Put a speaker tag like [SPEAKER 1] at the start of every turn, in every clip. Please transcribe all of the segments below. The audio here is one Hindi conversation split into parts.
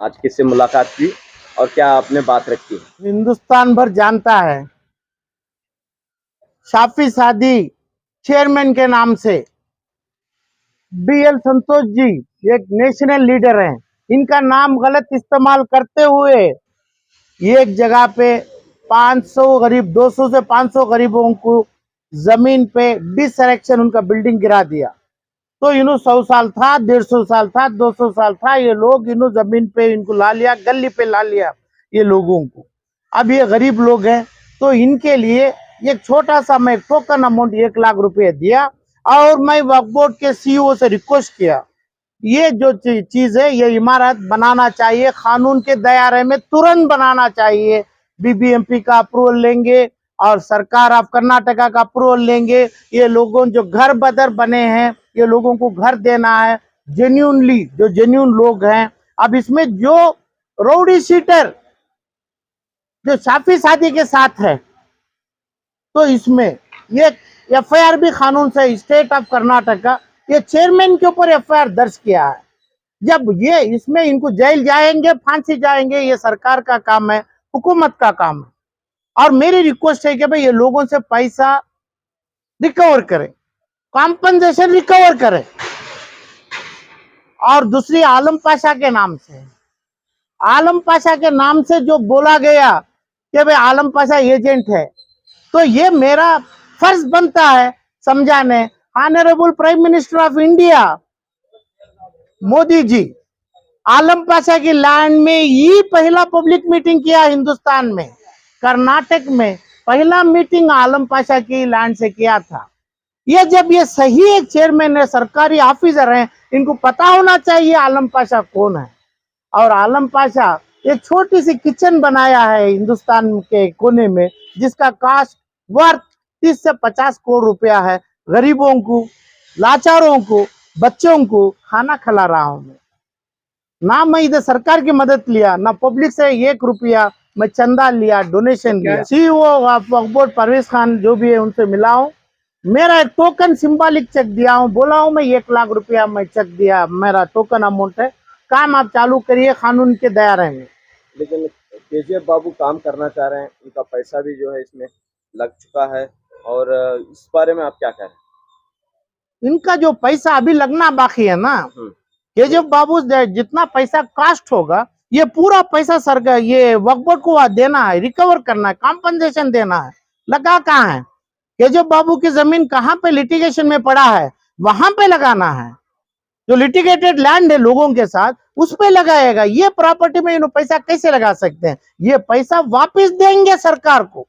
[SPEAKER 1] आज किससे मुलाकात की और क्या आपने बात रखी?
[SPEAKER 2] हिंदुस्तान भर जानता है शाफी सादी चेयरमैन के नाम से बीएल संतोष जी एक नेशनल लीडर हैं। इनका नाम गलत इस्तेमाल करते हुए एक जगह पे 500 गरीब 200 से 500 गरीबों को जमीन पे डिसरेक्शन उनका बिल्डिंग गिरा दिया। तो इन्हों 100 साल था, 150 साल था, 200 साल था, ये लोग इन्हों जमीन पे इनको ला लिया, गली पे ला लिया ये लोगों को। अब ये गरीब लोग हैं तो इनके लिए एक छोटा सा मैं टोकन अमाउंट 1 लाख रुपए दिया और मैं वक्फ बोर्ड के सीईओ से रिक्वेस्ट किया ये जो चीज है ये इमारत बनाना चाहिए, कानून के दायरे में तुरंत बनाना चाहिए। बीबीएमपी का अप्रूवल लेंगे और सरकार ऑफ कर्नाटका का अप्रूवल लेंगे। ये लोगों जो घर बदर बने हैं ये लोगों को घर देना है जेन्यूनली, जो जेन्यून लोग हैं। अब इसमें जो रौडी शीटर जो शाफी सादी के साथ है तो इसमें ये एफआईआर भी कानून से स्टेट ऑफ कर्नाटका ये चेयरमैन के ऊपर एफआईआर दर्ज किया है। जब ये इसमें इनको जेल जाएंगे, फांसी जाएंगे, ये सरकार का काम है, हुकूमत का काम है। और मेरी रिक्वेस्ट है कि भाई ये लोगों से पैसा रिकवर करें, कॉम्पनसेशन रिकवर करें। और दूसरी आलम पाशा के नाम से, आलम पाशा के नाम से जो बोला गया कि भाई आलम पाशा एजेंट है, तो ये मेरा फर्ज बनता है समझाने honourable prime minister of India Modi ji Alam Pasha की लैंड में ही पहला पब्लिक मीटिंग किया हिंदुस्तान में, कर्नाटक में पहला मीटिंग आलम पाशा की लैंड से किया था। ये जब ये सही एक चेयरमैन है, सरकारी ऑफिसर हैं, इनको पता होना चाहिए आलम पाशा कौन है। और आलम पाशा एक छोटी सी किचन बनाया है हिंदुस्तान के कोने में जिसका कास्ट वर्थ 30 से 50 करोड़ रुपया है। गरीबों को, लाचारों को, बच्चों को खाना खिला रहा हूं मैं। ना मैं इधर सरकार की मदद लिया, ना पब्लिक से 1 रुपया मैं चंदा लिया, डोनेशन लिया। CEO of Waqf board Parvez Khan जो भी है उनसे मिला हूं, मेरा एक टोकन सिंबॉलिक चेक दिया हूं, बोला हूं मैं 1 लाख रुपया मैं चेक दिया, मेरा टोकन अमाउंट है, काम आप चालू करिए कानून के दायरे में।
[SPEAKER 1] लेकिन केजीएफ बाबू काम करना चाह रहे हैं, उनका पैसा भी जो है इसमें लग चुका है और इस बारे में आप क्या कह रहे हैं?
[SPEAKER 2] इनका जो पैसा अभी लगना बाकी है ना, केजीएफ बाबू जितना पैसा कास्ट होगा ये पूरा पैसा सरकार ये वक्फ बोर्ड को देना है, रिकवर करना है, कॉम्पनसेशन देना है। लगा कहाँ है? केजीएफ बाबू की जमीन कहाँ पे लिटिगेशन में पड़ा है वहां पे लगाना है। जो लिटिगेटेड लैंड है लोगों के साथ उस पे लगाएगा। ये प्रॉपर्टी में इन्होंने पैसा कैसे लगा सकते हैं? ये पैसा वापस देंगे सरकार को,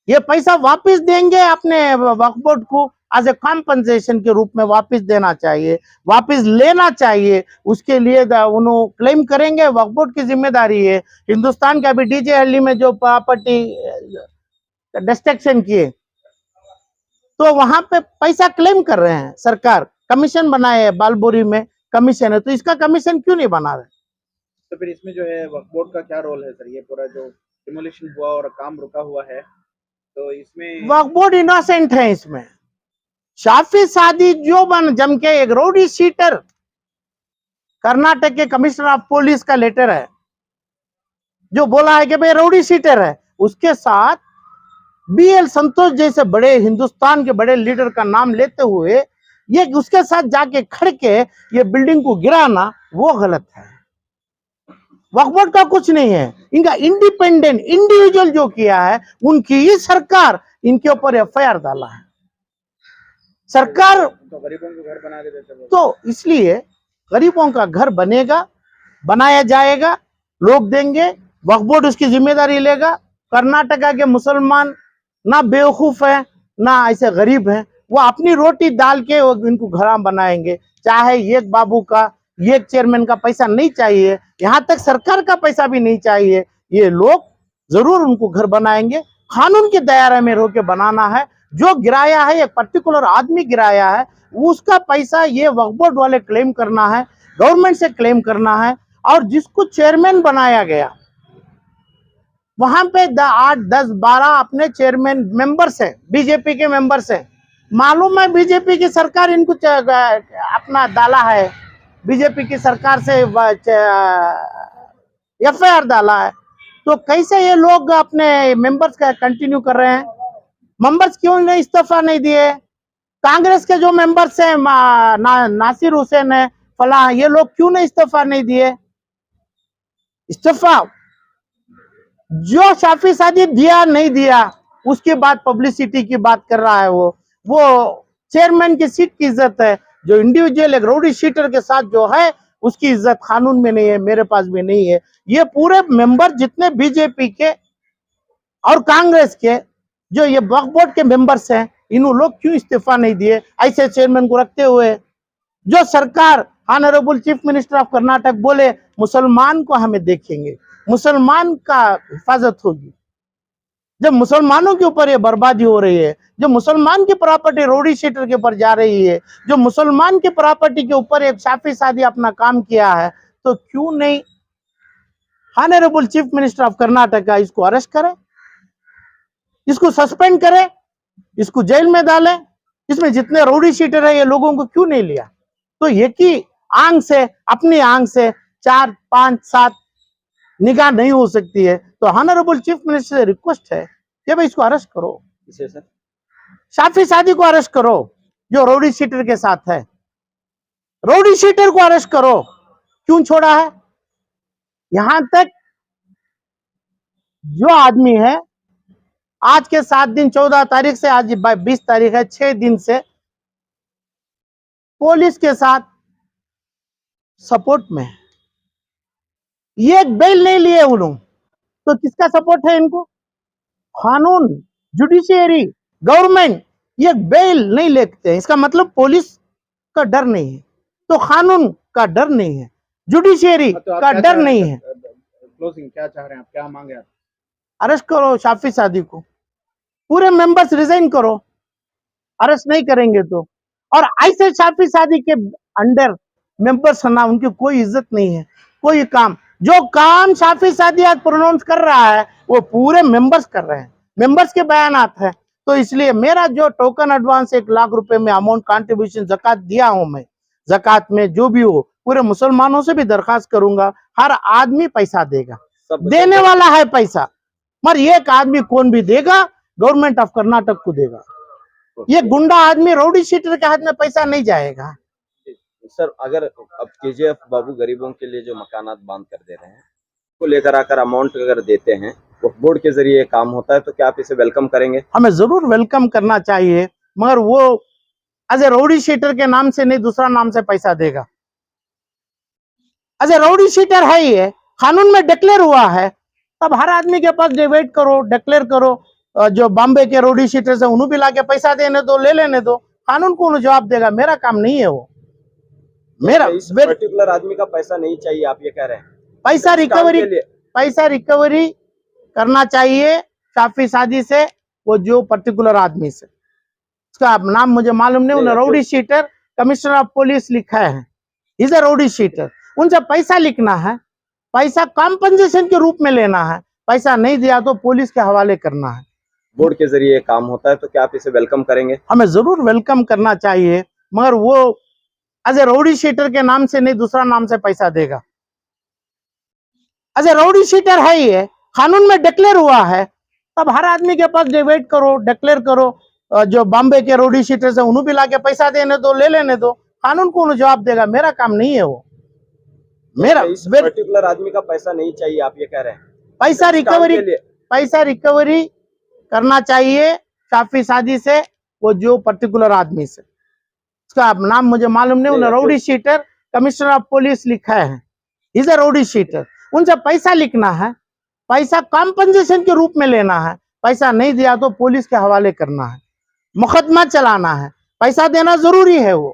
[SPEAKER 2] ये पैसा वापस देंगे अपने वक्फ बोर्ड को एज ए कॉम्पनसेशन के रूप में वापस देना चाहिए, वापस लेना चाहिए। उसके लिए उन्होंने क्लेम करेंगे, वक्फ बोर्ड की जिम्मेदारी है। हिंदुस्तान के अभी डीजे हल्ली में जो प्रॉपर्टी डिस्ट्रक्शन किए तो वहां पे पैसा क्लेम कर रहे हैं, सरकार कमीशन बनाए है, बालबोरी में कमीशन है, तो इसका कमीशन क्यों नहीं बना रहे?
[SPEAKER 3] तो फिर इसमें जो है वक्फ बोर्ड का क्या रोल है सर? ये पूरा जो डिमोलिशन हुआ और काम रुका हुआ है तो इसमें
[SPEAKER 2] वक्फ बोर्ड इनोसेंट है इसमें। शाफी सादी जो बन जम के एक रोडी शीटर, कर्नाटक के कमिश्नर ऑफ पुलिस का लेटर है जो बोला है कि भाई रोडी शीटर है, उसके साथ बीएल संतोष जैसे बड़े हिंदुस्तान के बड़े लीडर का नाम लेते हुए ये उसके साथ जाके खड़ के ये बिल्डिंग को गिराना वो गलत है। वक्फ बोर्ड का कुछ नहीं है, इनका इंडिपेंडेंट इंडिविजुअल जो किया है उनकी ही सरकार इनके ऊपर एफआईआर डाला है। सरकार
[SPEAKER 3] तो गरीबों को घर बना के देते
[SPEAKER 2] तो इसलिए गरीबों का घर बनेगा, बनाया जाएगा, लोग देंगे, वक्फ बोर्ड उसकी जिम्मेदारी लेगा। कर्नाटका के मुसलमान ना बेवकूफ है ना ऐसे गरीब हैं, वो अपनी रोटी डाल के वो इनको घर बनाएंगे। चाहे एक बाबू का, एक चेयरमैन का पैसा नहीं चाहिए, यहाँ तक सरकार का पैसा भी नहीं चाहिए, ये लोग जरूर उनको घर बनाएंगे। कानून के दायरे में रोके बनाना है। जो गिराया है एक पर्टिकुलर आदमी गिराया है, उसका पैसा ये वक्फ बोर्ड वाले क्लेम करना है, गवर्नमेंट से क्लेम करना है। और जिसको चेयरमैन बनाया गया वहां पे 8, 10, 12 अपने चेयरमैन मेंबर्स हैं, बीजेपी के मेंबर्स हैं। मालूम है बीजेपी की सरकार इनको अपना डाला है, बीजेपी की सरकार से एफआईआर डाला है, तो कैसे ये लोग अपने मेंबर्स का कंटिन्यू कर रहे हैं? मेंबर्स क्यों नहीं इस्तीफा नहीं दिए? कांग्रेस के जो मेंबर्स हैं नासिर हुसैन है, फला, ये लोग क्यों नहीं इस्तीफा नहीं दिए? इस्तीफा जो शाफी सादी दिया नहीं दिया, उसके बाद पब्लिसिटी की बात कर रहा है। वो चेयरमैन की सीट की इज्जत है। जो इंडिविजुअल एक राउडी शीटर के साथ जो है, उसकी इज्जत कानून में नहीं है, मेरे पास भी नहीं है। ये पूरे मेंबर जितने बीजेपी के और कांग्रेस के जो ये वक्फ बोर्ड के मेंबर्स हैं, इन लोग क्यों इस्तीफा नहीं दिए? ऐसे चेयरमैन को रखते हुए जो सरकार honourable chief minister of Karnataka बोले मुसलमान को हमें देखेंगे, मुसलमान का हिफाजत होगी। जब मुसलमानों के ऊपर ये बर्बादी हो रही है, जो मुसलमान की प्रॉपर्टी रोडी शीटर के ऊपर जा रही है, जो मुसलमान की प्रॉपर्टी के ऊपर एक शाफी सादी अपना काम किया है, तो क्यों नहीं honourable chief minister of Karnataka का इसको अरेस्ट करे, इसको सस्पेंड करे, इसको जेल में डाले? इसमें जितने रोडी शीटर है, ये लोगों को क्यों नहीं लिया? तो एक ही आंख से, अपनी आंख से 4, 5, 7 निगाह नहीं हो सकती है। तो ऑनरेबल चीफ मिनिस्टर से रिक्वेस्ट है कि भाई इसको अरेस्ट करो,
[SPEAKER 1] इसे सर
[SPEAKER 2] शाफी सादी को अरेस्ट करो जो रोडी शीटर के साथ है, रोडी शीटर को अरेस्ट करो। क्यों छोड़ा है? यहां तक जो आदमी है, आज के 7 दिन, 14 तारीख से आज 20 तारीख है, 6 दिन से पुलिस के साथ सपोर्ट में है। ये बेल नहीं लिए वो लोग, तो किसका सपोर्ट है इनको? कानून, जुडिशियरी, गवर्नमेंट ये बेल नहीं लेते हैं, इसका मतलब पुलिस का डर नहीं है, तो कानून का डर नहीं है, जुडिशियरी
[SPEAKER 3] तो आप
[SPEAKER 2] का
[SPEAKER 3] क्या
[SPEAKER 2] डर
[SPEAKER 3] चाह रहे
[SPEAKER 2] नहीं
[SPEAKER 3] हैं?
[SPEAKER 2] है।
[SPEAKER 3] क्लोजिंग क्या चाह रहे हैं आप, क्या मांगे आप?
[SPEAKER 2] अरेस्ट करो शाफी सादी को, पूरे मेंबर्स रिजाइन करो, अरेस्ट नहीं करेंगे तो। और ऐसे शाफी सादी के अंडर मेंबर्स ना, उनकी कोई इज्जत नहीं है, कोई काम, जो काम शाफी सादी आज प्रोनाउंस कर रहा है, वो पूरे मेंबर्स कर रहे हैं, मेंबर्स के बयानात है। तो इसलिए मेरा जो टोकन एडवांस 1 लाख रुपए में अमाउंट कंट्रीब्यूशन जकात दिया हूं मैं, जकात में जो भी हो, पूरे मुसलमानों से भी दरखास्त करूंगा, हर आदमी पैसा देगा, देने वाला है पैसा, मगर एक आदमी कौन भी देगा, गवर्नमेंट ऑफ कर्नाटक को देगा। ये गुंडा आदमी रोडी शीटर के हाथ में पैसा नहीं जाएगा।
[SPEAKER 1] सर अगर अब केजीएफ बाबू गरीबों के लिए जो मकानात बांध कर दे रहे हैं, को लेकर आकर अमाउंट अगर देते हैं, वो बोर्ड के जरिए काम होता है, तो क्या आप इसे वेलकम करेंगे?
[SPEAKER 2] हमें जरूर वेलकम करना चाहिए, मगर वो एज ए रोडी शीटर के नाम से नहीं, दूसरा नाम से पैसा देगा। एज ए रोडी शीटर है, ये कानून में डिक्लेयर हुआ है, तब हर आदमी के पास डिवाइड करो, डिक्लेयर करो। जो बॉम्बे के रोडी शीटर्स है, उन्हें भी लाके पैसा देने दो, ले लेने दो, कानून को जवाब देगा, मेरा काम नहीं है वो। मेरा
[SPEAKER 1] इस पर्टिकुलर आदमी का पैसा नहीं चाहिए, आप ये कह रहे हैं?
[SPEAKER 2] पैसा रिकवरी करना चाहिए शाफी सादी से, वो जो पर्टिकुलर आदमी से, उसका नाम मुझे मालूम नहीं, उन्हें रोडी शीटर कमिश्नर ऑफ पुलिस लिखा है, इज ए रोडी शीटर। उनसे पैसा लिखना है, पैसा कॉम्पनसेशन के रूप में लेना है, पैसा नहीं दिया तो पुलिस के हवाले करना है।
[SPEAKER 1] बोर्ड के जरिए काम होता है, तो क्या आप इसे वेलकम करेंगे?
[SPEAKER 2] हमें जरूर वेलकम करना चाहिए, मगर वो एज ए रोडी शीटर के नाम से नहीं, दूसरा नाम से पैसा देगा। एज ए रोडी शीटर है, ये कानून में डिक्लेयर हुआ है, तब हर आदमी के पास डिवाइड करो, डिक्लेयर करो। जो बॉम्बे के रोडी शीटर्स है, उन्हें भी लाके पैसा देने दो, ले लेने दो, कानून को जवाब देगा, मेरा काम नहीं है वो। मेरा
[SPEAKER 1] इस पर्टिकुलर आदमी का पैसा नहीं चाहिए, आप ये कह रहे हैं?
[SPEAKER 2] पैसा रिकवरी करना चाहिए शाफी सादी से, वो जो पर्टिकुलर आदमी से, उसका नाम मुझे मालूम नहीं, उन्हें रोडी शीटर कमिश्नर ऑफ पुलिस लिखा है, इज ए रोडी शीटर। उनसे पैसा लिखना है, पैसा कॉम्पनसेशन के रूप में लेना है, पैसा नहीं दिया तो पुलिस के हवाले करना है, मुकदमा चलाना है, पैसा देना जरूरी है वो।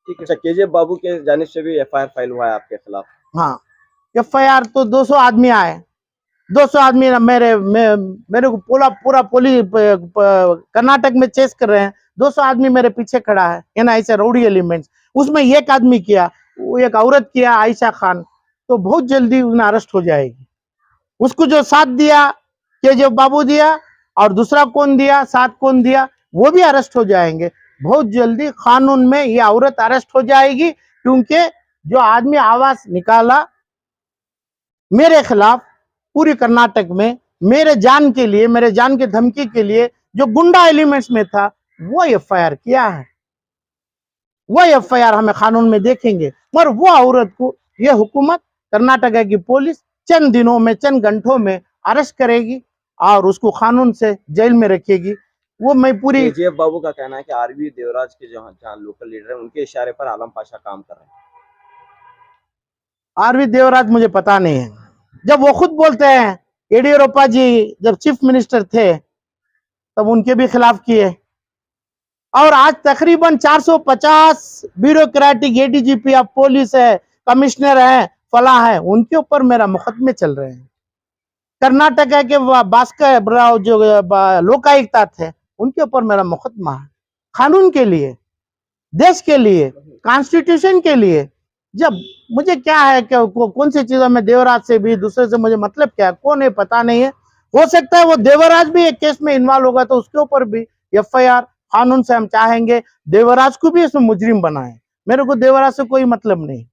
[SPEAKER 1] ठीक है। अच्छा, केजीएफ बाबू के जानिब से भी एफआईआर फाइल हुआ है आपके खिलाफ?
[SPEAKER 2] हाँ, एफआईआर तो 200 आदमी आए, 200 आदमी मेरे को पूरा पुलिस कर्नाटक में चेस कर रहे हैं, 200 आदमी मेरे पीछे खड़ा है, ऐसे रोडी एलिमेंट्स। उसमें एक आदमी किया, वो एक औरत किया, आयशा खान, तो बहुत जल्दी उन्हें अरेस्ट हो जाएगी। उसको जो साथ दिया केजीएफ बाबू दिया, और दूसरा कौन दिया, साथ कौन दिया, वो भी अरेस्ट हो जाएंगे बहुत जल्दी। कानून में ये औरत अरेस्ट हो जाएगी, क्योंकि जो आदमी आवाज निकाला मेरे खिलाफ पूरी कर्नाटक में मेरे जान के लिए, मेरे जान की धमकी के लिए जो गुंडा एलिमेंट्स में था वो एफआईआर किया है। वो एफआईआर हमें कानून में देखेंगे, मगर वो औरत को ये हुकूमत, कर्नाटक की पुलिस चंद दिनों में, चंद घंटों में अरेस्ट करेगी और उसको कानून से जेल में रखेगी। वो मैं पूरी
[SPEAKER 1] केजीएफ बाबू का कहना है कि आरवी देवराज के जो जहाँ लोकल लीडर हैं उनके इशारे पर आलम पाशा काम कर रहे हैं।
[SPEAKER 2] आरवी देवराज मुझे पता नहीं है। जब वो खुद बोलते हैं येडियुरप्पा जी जब चीफ मिनिस्टर थे तब उनके भी खिलाफ किए, और आज तकरीबन 450 ब्यूरोक्रेटिक एडीजीपी ऑफ पुलिस है, कमिश्नर है, फला है, उनके ऊपर मेरा मुकदमे चल रहे हैं। कर्नाटक के भास्कर राव जो लोकायुक्त थे उनके ऊपर मेरा मुकदमा है। कानून के लिए, देश के लिए, कॉन्स्टिट्यूशन के लिए। जब मुझे क्या है कि कौन सी चीजों में देवराज से भी दूसरे से मुझे मतलब क्या है, कौन है पता नहीं है। हो सकता है वो देवराज भी एक केस में इन्वॉल्व होगा तो उसके ऊपर भी एफआईआर कानून से हम चाहेंगे देवराज को भी इसमें मुजरिम बनाए। मेरे को देवराज से कोई मतलब नहीं।